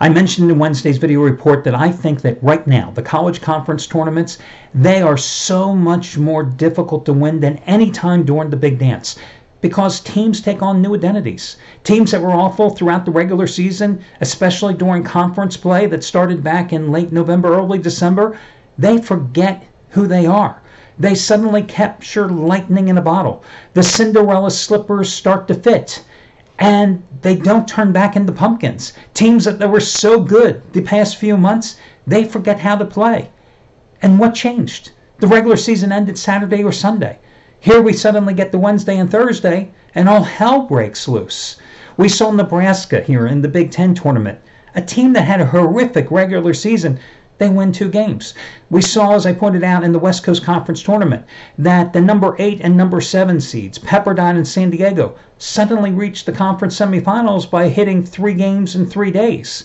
I mentioned in Wednesday's video report that I think that right now, the college conference tournaments, they are so much more difficult to win than any time during the big dance, because teams take on new identities. Teams that were awful throughout the regular season, especially during conference play that started back in late November, early December, they forget who they are. They suddenly capture lightning in a bottle. The Cinderella slippers start to fit, and they don't turn back into pumpkins. Teams that were so good the past few months, they forget how to play. And what changed? The regular season ended Saturday or Sunday. Here we suddenly get to Wednesday and Thursday, and all hell breaks loose. We saw Nebraska here in the Big Ten tournament, a team that had a horrific regular season. They win 2 games. We saw, as I pointed out in the West Coast Conference Tournament, that the number 8 and number 7 seeds, Pepperdine and San Diego, suddenly reached the conference semifinals by hitting 3 games in 3 days.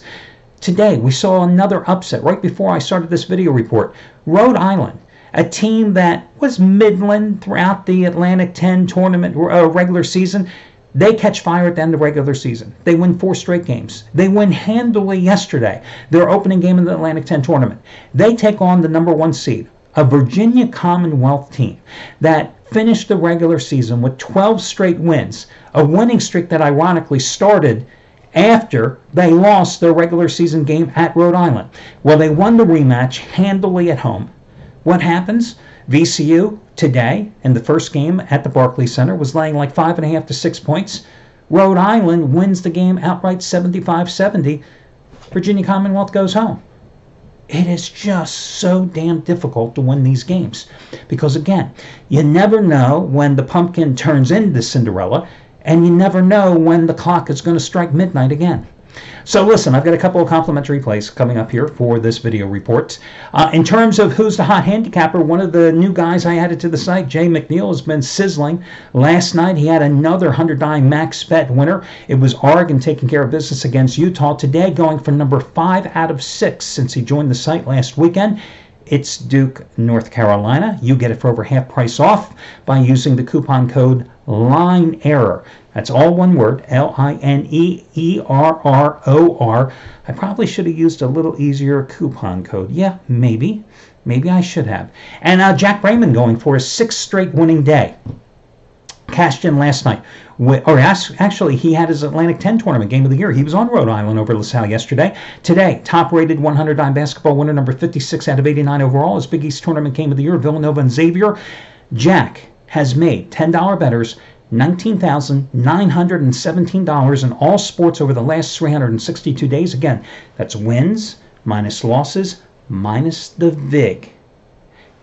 Today, we saw another upset right before I started this video report. Rhode Island, a team that was midland throughout the Atlantic 10 tournament regular season, they catch fire at the end of the regular season. They win 4 straight games. They win handily yesterday, their opening game in the Atlantic 10 tournament. They take on the number 1 seed, a Virginia Commonwealth team that finished the regular season with 12 straight wins, a winning streak that ironically started after they lost their regular season game at Rhode Island. Well, they won the rematch handily at home. What happens? VCU today in the first game at the Barclays Center was laying like 5.5 to 6 points. Rhode Island wins the game outright 75-70. Virginia Commonwealth goes home. It is just so damn difficult to win these games because, again, you never know when the pumpkin turns into Cinderella, and you never know when the clock is going to strike midnight again. So listen, I've got a couple of complimentary plays coming up here for this video report. In terms of who's the hot handicapper, one of the new guys I added to the site, Jay McNeil, has been sizzling. Last night he had another $100 max bet winner. It was Oregon taking care of business against Utah. Today going for number 5 out of 6 since he joined the site last weekend. It's Duke, North Carolina. You get it for over half price off by using the coupon code LINEERROR. That's all one word, LINEERROR. I probably should have used a little easier coupon code. Yeah, maybe. Maybe I should have. And Jack Brayman going for a 6th straight winning day. Cashed in last night. Actually, he had his Atlantic 10 tournament game of the year. He was on Rhode Island over LaSalle yesterday. Today, top-rated $100 basketball winner, number 56 out of 89 overall, his Big East tournament game of the year, Villanova and Xavier. Jack has made $10 bettors $19,917 in all sports over the last 362 days. Again, that's wins minus losses minus the VIG.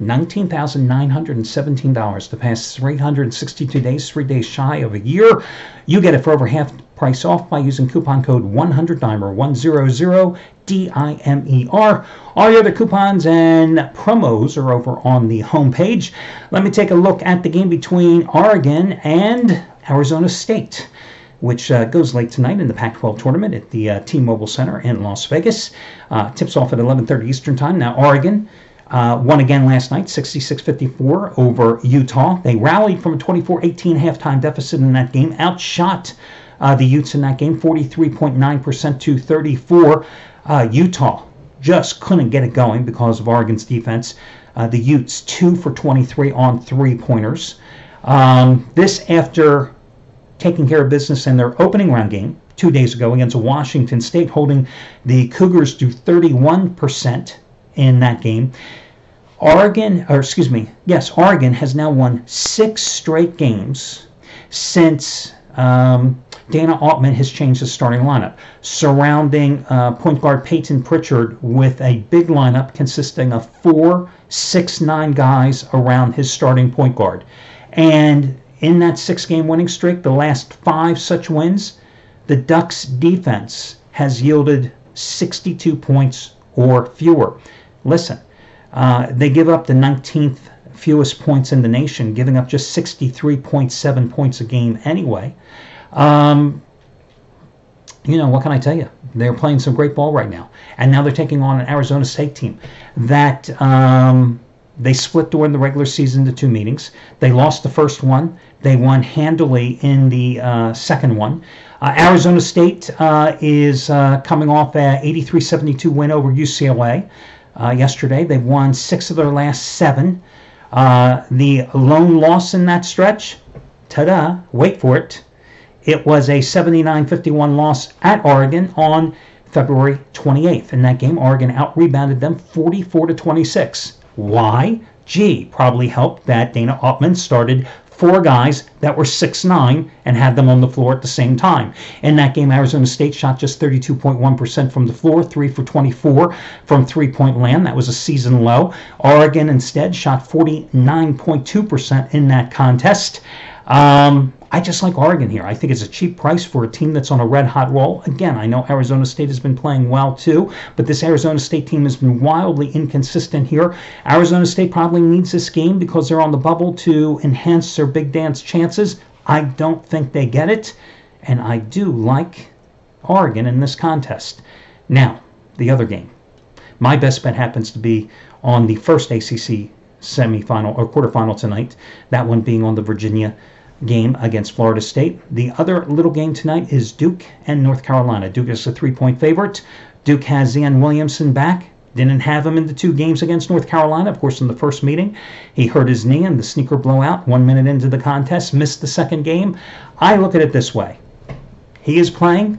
$19,917 the past 362 days, 3 days shy of a year. You get it for over half price off by using coupon code 100DIMER, 100DIMER. All your other coupons and promos are over on the homepage. Let me take a look at the game between Oregon and Arizona State, which goes late tonight in the Pac-12 tournament at the T-Mobile Center in Las Vegas. Tips off at 11:30 Eastern Time. Now, Oregon won again last night, 66-54 over Utah. They rallied from a 24-18 halftime deficit in that game, outshot the Utes in that game, 43.9% to 34. Utah just couldn't get it going because of Oregon's defense. The Utes 2 for 23 on 3-pointers. This after taking care of business in their opening round game 2 days ago against Washington State, holding the Cougars to 31% in that game. Oregon has now won 6 straight games since Dana Altman has changed his starting lineup, surrounding point guard Peyton Pritchard with a big lineup consisting of 4 6'9" guys around his starting point guard. And in that 6-game winning streak, the last 5 such wins, the Ducks defense has yielded 62 points or fewer. Listen, they give up the 19th fewest points in the nation, giving up just 63.7 points a game anyway. What can I tell you? They're playing some great ball right now. And now they're taking on an Arizona State team that they split during the regular season into 2 meetings. They lost the first one. They won handily in the second one. Arizona State is coming off an 83-72 win over UCLA yesterday. They've won 6 of their last 7. The lone loss in that stretch, ta-da, wait for it, it was a 79-51 loss at Oregon on February 28th. In that game, Oregon out-rebounded them 44-26. Why? Probably helped that Dana Altman started 4 guys that were 6'9" and had them on the floor at the same time. In that game, Arizona State shot just 32.1% from the floor, 3 for 24 from three-point land. That was a season low. Oregon instead shot 49.2% in that contest. I just like Oregon here. I think it's a cheap price for a team that's on a red-hot roll. Again, I know Arizona State has been playing well too, but this Arizona State team has been wildly inconsistent here. Arizona State probably needs this game because they're on the bubble to enhance their big dance chances. I don't think they get it, and I do like Oregon in this contest. Now, the other game. My best bet happens to be on the first ACC semifinal or quarterfinal tonight, that one being on the Virginia game against Florida State. The other little game tonight is Duke and North Carolina. Duke is a 3-point favorite. Duke has Zion Williamson back. Didn't have him in the 2 games against North Carolina. Of course, in the first meeting, he hurt his knee in the sneaker blowout 1 minute into the contest, missed the second game. I look at it this way. He is playing.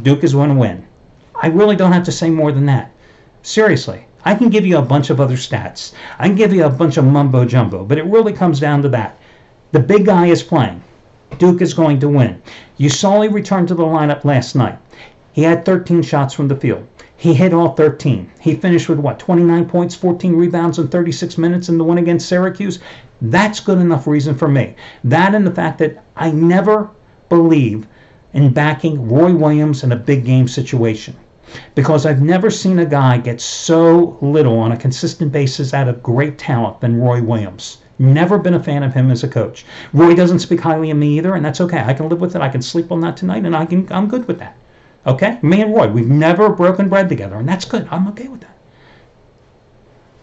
Duke is going to win. I really don't have to say more than that. Seriously. I can give you a bunch of other stats. I can give you a bunch of mumbo jumbo, but it really comes down to that. The big guy is playing. Duke is going to win. Usolli returned to the lineup last night. He had 13 shots from the field. He hit all 13. He finished with, 29 points, 14 rebounds in 36 minutes in the win against Syracuse? That's good enough reason for me. That and the fact that I never believe in backing Roy Williams in a big game situation, because I've never seen a guy get so little on a consistent basis out of great talent than Roy Williams. Never been a fan of him as a coach. Roy doesn't speak highly of me either, and that's okay. I can live with it. I can sleep on that tonight, and I'm good with that. Okay? Me and Roy, we've never broken bread together, and that's good. I'm okay with that.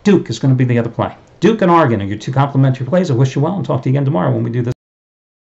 Duke is going to be the other play. Duke and Oregon are your 2 complimentary plays. I wish you well and talk to you again tomorrow when we do this.